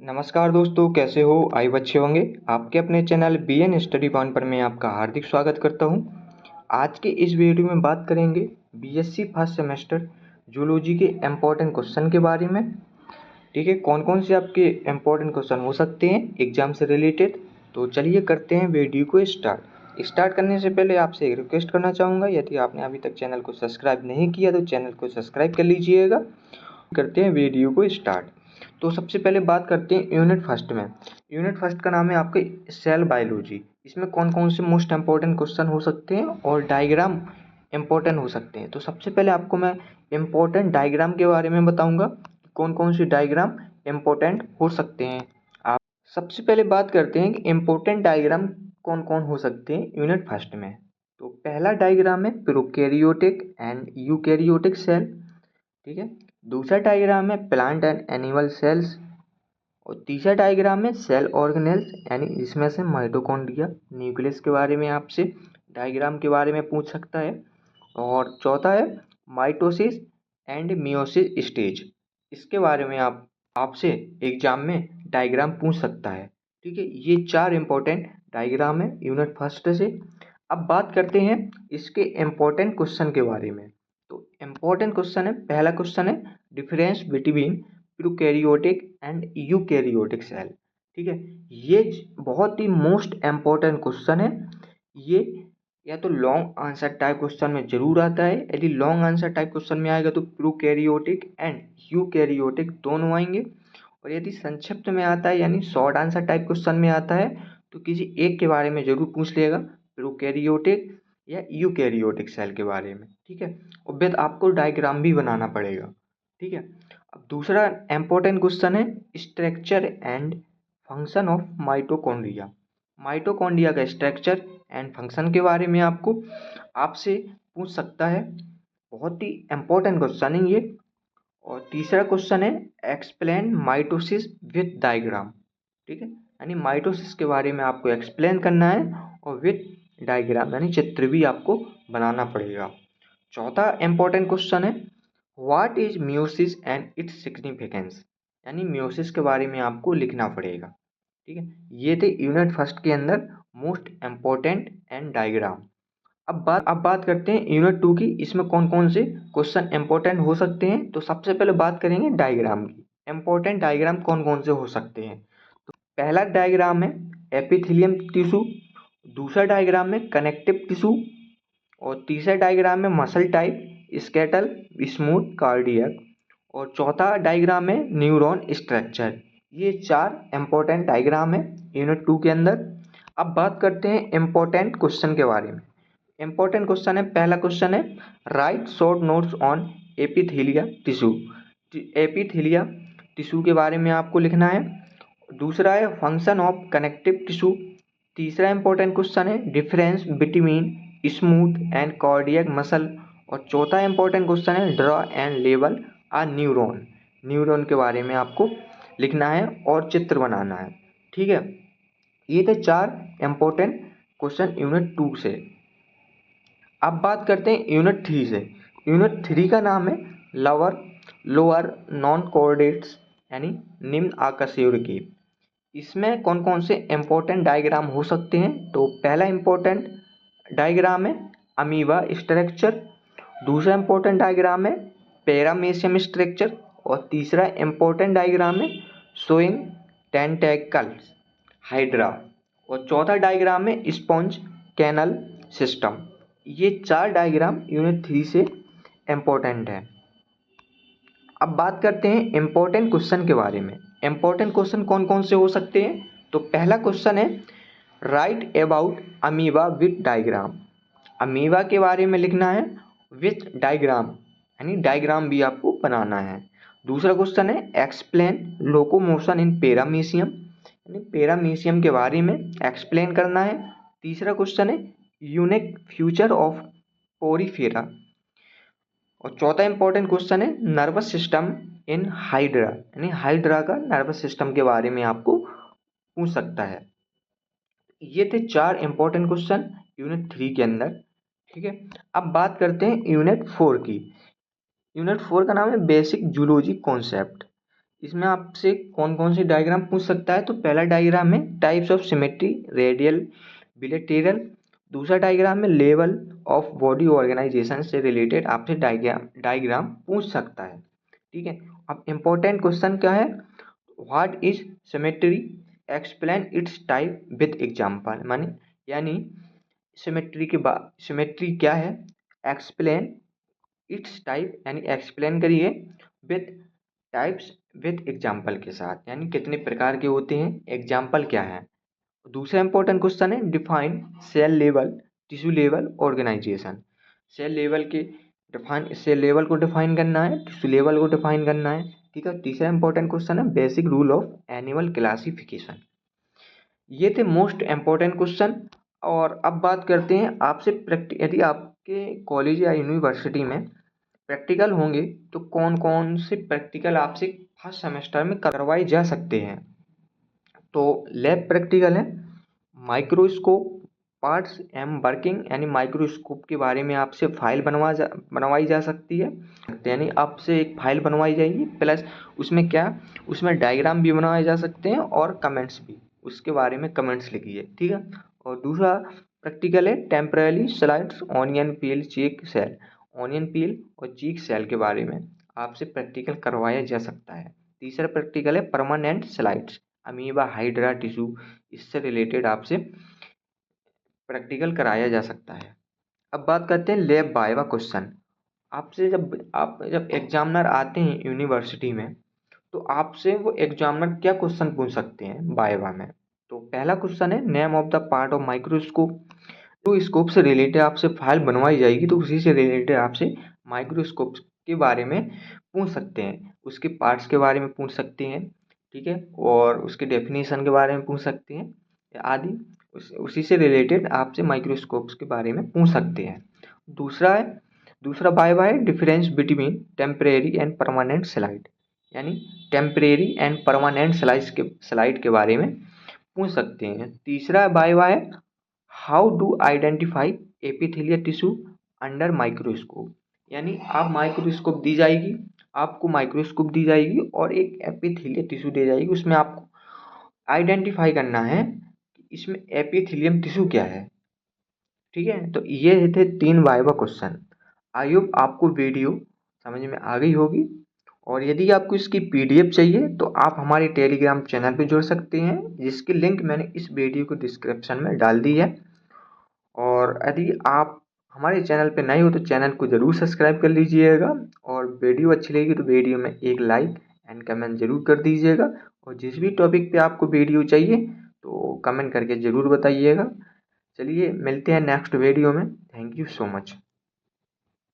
नमस्कार दोस्तों, कैसे हो? आई बच्चे होंगे। आपके अपने चैनल BN स्टडी पॉइंट पर मैं आपका हार्दिक स्वागत करता हूं। आज के इस वीडियो में बात करेंगे BSc फर्स्ट सेमेस्टर जूलॉजी के इम्पोर्टेंट क्वेश्चन के बारे में। ठीक है, कौन कौन से आपके इम्पोर्टेंट क्वेश्चन हो सकते हैं एग्जाम से रिलेटेड। तो चलिए करते हैं वीडियो को स्टार्ट करने से पहले आपसे एक रिक्वेस्ट करना चाहूँगा, यदि आपने अभी तक चैनल को सब्सक्राइब नहीं किया तो चैनल को सब्सक्राइब कर लीजिएगा। करते हैं वीडियो को स्टार्ट। तो सबसे पहले बात करते हैं यूनिट फर्स्ट में। यूनिट फर्स्ट का नाम है आपके सेल बायोलॉजी। इसमें कौन कौन से मोस्ट इंपॉर्टेंट क्वेश्चन हो सकते हैं और डायग्राम इंपॉर्टेंट हो सकते हैं। तो सबसे पहले आपको मैं इम्पोर्टेंट डायग्राम के बारे में बताऊंगा, कौन कौन सी डायग्राम इम्पोर्टेंट हो सकते हैं। आप सबसे पहले बात करते हैं कि इम्पोर्टेंट डायग्राम कौन कौन हो सकते हैं यूनिट फर्स्ट में। तो पहला डायग्राम है प्रोकैरियोटिक एंड यूकैरियोटिक सेल। ठीक है, दूसरा डायग्राम है प्लांट एंड एनिमल सेल्स और तीसरा डायग्राम है सेल ऑर्गेनेल्स, यानी जिसमें से माइटोकॉन्ड्रिया न्यूक्लियस के बारे में आपसे डायग्राम के बारे में पूछ सकता है। और चौथा है माइटोसिस एंड मियोसिस स्टेज, इसके बारे में आपसे एग्जाम में डायग्राम पूछ सकता है। ठीक है, ये चार इंपॉर्टेंट डायग्राम है यूनिट फर्स्ट से। अब बात करते हैं इसके इम्पोर्टेंट क्वेश्चन के बारे में। तो इम्पोर्टेंट क्वेश्चन है, पहला क्वेश्चन है difference between prokaryotic and eukaryotic cell. ठीक है, ये बहुत ही मोस्ट इम्पोर्टेंट क्वेश्चन है। ये या तो लॉन्ग आंसर टाइप क्वेश्चन में जरूर आता है। यदि लॉन्ग आंसर टाइप क्वेश्चन में आएगा तो प्रोकैरियोटिक एंड यूकैरियोटिक दोनों आएंगे, और यदि संक्षिप्त में आता है यानी शॉर्ट आंसर टाइप क्वेश्चन में आता है तो किसी एक के बारे में जरूर पूछ लेगा, प्रोकैरियोटिक या यूकैरियोटिक सेल के बारे में। ठीक है, और फिर आपको डायग्राम भी बनाना पड़ेगा। ठीक है, अब दूसरा इम्पोर्टेंट क्वेश्चन है structure and function of mitochondria. Mitochondria का स्ट्रक्चर एंड फंक्शन के बारे में आपसे पूछ सकता है। बहुत ही इम्पोर्टेंट क्वेश्चन है ये। और तीसरा क्वेश्चन है एक्सप्लेन माइटोसिस विथ डायग्राम। ठीक है, यानी माइटोसिस के बारे में आपको एक्सप्लेन करना है और विथ डायग्राम यानी चित्र भी आपको बनाना पड़ेगा। चौथा इम्पोर्टेंट क्वेश्चन है what is meiosis and its significance, यानी मियोसिस के बारे में आपको लिखना पड़ेगा। ठीक है, ये थे यूनिट फर्स्ट के अंदर मोस्ट इम्पोर्टेंट एंड डायग्राम। अब बात करते हैं यूनिट टू की। इसमें कौन कौन से क्वेश्चन इंपॉर्टेंट हो सकते हैं। तो सबसे पहले बात करेंगे डायग्राम की। इंपॉर्टेंट डायग्राम कौन कौन से हो सकते हैं। तो पहला डायग्राम है एपिथेलियम टिश्यू, दूसरा डायग्राम है कनेक्टिव टिश्यू और तीसरा डायग्राम है muscle type skeletal smooth cardiac और चौथा डायग्राम है न्यूरॉन स्ट्रक्चर। ये चार इंपॉर्टेंट डायग्राम है यूनिट टू के अंदर। अब बात करते हैं इंपॉर्टेंट क्वेश्चन के बारे में। इंपॉर्टेंट क्वेश्चन है, पहला क्वेश्चन है write short notes on epithelia tissue. Epithelia tissue के बारे में आपको लिखना है। दूसरा है फंक्शन ऑफ कनेक्टिव टिश्यू। तीसरा इंपॉर्टेंट क्वेश्चन है difference between smooth and cardiac muscle और चौथा इंपॉर्टेंट क्वेश्चन है draw and label a neuron. Neuron के बारे में आपको लिखना है और चित्र बनाना है। ठीक है, ये थे चार इंपॉर्टेंट क्वेश्चन यूनिट टू से। अब बात करते हैं यूनिट थ्री से। यूनिट थ्री का नाम है लोअर नॉन कोऑर्डिनेट्स, यानी निम्न आकाशीय रेखा। इसमें कौन कौन से इंपॉर्टेंट डायग्राम हो सकते हैं। तो पहला इंपॉर्टेंट डायग्राम है अमीबा स्ट्रक्चर, दूसरा इंपॉर्टेंट डायग्राम है पैरामेशियम स्ट्रक्चर और तीसरा इंपॉर्टेंट डायग्राम है शोइंग टेंटेकल्स हाइड्रा और चौथा डायग्राम है स्पॉन्ज कैनल सिस्टम। ये चार डायग्राम यूनिट थ्री से इम्पोर्टेंट है। अब बात करते हैं इम्पोर्टेंट क्वेश्चन के बारे में। इम्पोर्टेंट क्वेश्चन कौन कौन से हो सकते हैं। तो पहला क्वेश्चन है right about amoeba with diagram. Amoeba के बारे में लिखना है विथ डायग्राम, यानी डायग्राम भी आपको बनाना है। दूसरा क्वेश्चन है एक्सप्लेन लोकोमोशन इन पैरामीशियम, यानी पैरामीशियम के बारे में एक्सप्लेन करना है। तीसरा क्वेश्चन है यूनिक फ्यूचर ऑफ पोरीफेरा और चौथा इंपॉर्टेंट क्वेश्चन है नर्वस सिस्टम इन हाइड्रा, यानी हाइड्रा का नर्वस सिस्टम के बारे में आपको पूछ सकता है। ये थे चार इंपॉर्टेंट क्वेश्चन यूनिट थ्री के अंदर। ठीक है, अब बात करते हैं यूनिट फोर की। यूनिट फोर का नाम है बेसिक जूलॉजी कॉन्सेप्ट। इसमें आपसे कौन कौन सी डायग्राम पूछ सकता है, तो पहला डायग्राम है टाइप्स ऑफ सिमेट्री, रेडियल, बिलेटेरल। दूसरा डायग्राम में लेवल ऑफ बॉडी ऑर्गेनाइजेशन से रिलेटेड आपसे डायग्राम पूछ सकता है। ठीक है। अब इम्पोर्टेंट क्वेश्चन क्या है, what is symmetry, explain it's type with example. माने यानी सिमेट्री क्या है, एक्सप्लेन इट्स टाइप यानी एक्सप्लेन करिए, विद टाइप्स विद एग्जाम्पल के साथ, यानी कितने प्रकार के होते हैं, एग्जाम्पल क्या है। दूसरा इंपॉर्टेंट क्वेश्चन है define cell level, tissue level organisation. Cell level को डिफाइन करना है, टिश्यू लेवल को डिफाइन करना है। ठीक है। तीसरा इंपॉर्टेंट क्वेश्चन है basic rule of animal classification. ये थे मोस्ट इम्पोर्टेंट क्वेश्चन। और अब बात करते हैं आपसे यदि आपके कॉलेज या यूनिवर्सिटी में प्रैक्टिकल होंगे तो कौन कौन से प्रैक्टिकल आपसे फर्स्ट सेमेस्टर में करवाए जा सकते हैं। तो लैब प्रैक्टिकल है, माइक्रोस्कोप, पार्ट्स एंड वर्किंग, यानी माइक्रोस्कोप के बारे में आपसे फाइल बनवाई जा सकती है। यानी आपसे एक फाइल बनवाई जाएगी, प्लस उसमें क्या, उसमें डायग्राम भी बनवाए जा सकते हैं और कमेंट्स भी, उसके बारे में कमेंट्स लिखिए। ठीक है। और दूसरा प्रैक्टिकल है टेम्परेरी स्लाइड्स, ऑनियन पील, चीक सेल। ऑनियन पील और चीक सेल के बारे में आपसे प्रैक्टिकल करवाया जा सकता है। तीसरा प्रैक्टिकल है permanent slides, amoeba, hydra, tissue, इससे रिलेटेड आपसे प्रैक्टिकल कराया जा सकता है। अब बात करते हैं लैब वाइवा क्वेश्चन। आपसे जब एग्जामिनर आते हैं यूनिवर्सिटी में, तो आपसे वो एग्जामिनर क्या क्वेश्चन पूछ सकते हैं वाइवा में। तो पहला क्वेश्चन है name of the part of microscope. तो स्कोप से रिलेटेड आपसे फाइल बनवाई जाएगी, तो उसी से रिलेटेड आपसे माइक्रोस्कोप के बारे में पूछ सकते हैं, उसके पार्ट्स के बारे में पूछ सकते हैं। ठीक है। और उसके डेफिनेशन के बारे में पूछ सकते हैं आदि। उसी से रिलेटेड आपसे माइक्रोस्कोप्स के बारे में पूछ सकते हैं। दूसरा bye difference between temporary and permanent slide, यानी टेम्परेरी एंड परमानेंट स्लाइड के बारे में पूछ सकते हैं। तीसरा by how do identify epithelial tissue under microscope, यानी आपको माइक्रोस्कोप दी जाएगी और एक एपिथेलियल टिश्यू दी जाएगी, उसमें आपको आइडेंटिफाई करना है कि इसमें एपिथेलियम टिश्यू क्या है। ठीक है। तो ये थे 3 वाइवा क्वेश्चन। आई होप आपको वीडियो समझ में आ गई होगी। और यदि आपको इसकी पीडीएफ चाहिए तो आप हमारे टेलीग्राम चैनल पे जुड़ सकते हैं, जिसकी लिंक मैंने इस वीडियो को डिस्क्रिप्शन में डाल दी है। और यदि आप हमारे चैनल पे नए हो तो चैनल को ज़रूर सब्सक्राइब कर लीजिएगा, और वीडियो अच्छी लगी तो वीडियो में एक लाइक एंड कमेंट ज़रूर कर दीजिएगा। और जिस भी टॉपिक पे आपको वीडियो चाहिए तो कमेंट करके ज़रूर बताइएगा। चलिए मिलते हैं नेक्स्ट वीडियो में। Thank you so much.